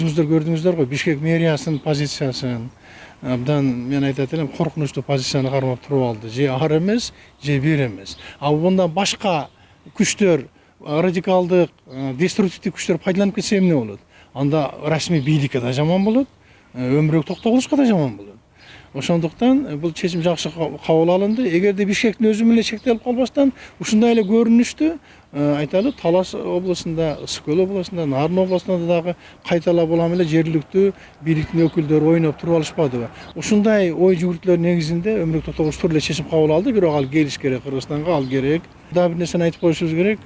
өзүңүздөр көрдүңүздөр го, Бишкек мэриясынын позициясын. Абдан мен айтат элем, коркунучтуу позицияны кармап туруп алды. Же ар эмес, же бир эмес. Ал мындан башка күчтөр, радикалдык, деструктивдик күчтөр пайдаланып кетсе эмне болот? Анда расмий бийликке да жаман болот, Өмүрбек Токтогуловичка да жаман болот. Ошондуктан бул чечим жакшы кабыл алынды. Эгерде Бишкектин өзү менен чектелип калбастан ушундай эле көрүнүштү айталы Талас областында, Ысык-Көл областында, Нарын областында дагы кайталап улам эле жергиликтүү бийликтин өкүлдөрү ойноп туруп алышпадыбы? Ушундай ой жүгүртүүлөр негизинде Өмүрбек Токтогулович туруп эле чечим кабыл алды, бирок ал келиш керек Кыргызстанга, ал керек. Дагы бир нерсени айтып коюшубуз керек.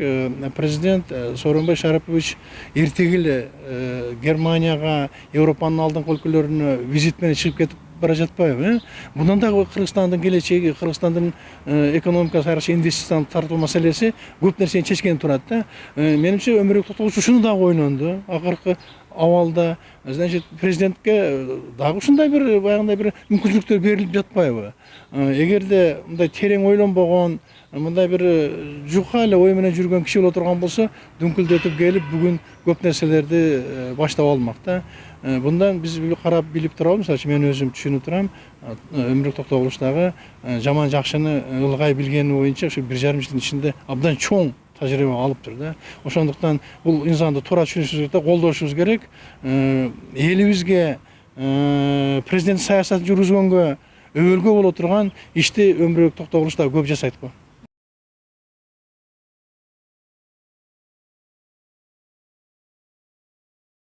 Президент Сооронбай Шарипович эртеги эле Германияга, Европанын алдыңкы өлкөлөрүнө визит менен чыгып кетип бара жатпайбы? Мындан дагы Кыргызстандын келечеги, Кыргызстандын экономикасы айрыкча инвестицияны тартуу маселеси көп нерсени чечкен турат да. Менимче Өмүрбек Токтогулович ушуну дагы ойлонду. Акыркы абалда, значит, президентке дагы ушундай бир баягындай бир мүмкүнчүлүктөр берилип жатпайбы? Эгерде мындай терең ойлонбогон, мындай бир жука эле ой менен жүргөн киши боло турган болсо, дүңкүлдөтүп келип бүгүн көп нерселерди баштап алмак да. Bundan biz карап билип турабыз. Мисалы мен өзүм түшүнүп турам. Өмүрбек Токтогулович дагы жаман жакшыны ылгай билгени боюнча ушу 1,5 жылдын ичинде абдан чоң тажрыйба алыптыр да. Ошондуктан бул инсанды туура түшүнүшүбүз керек, колдошубуз керек. Элибизге президент саясатын жүргүзгөнгө өбөлгө боло турган ишти Өмүрбек Токтогулович дагы көп жасайт го.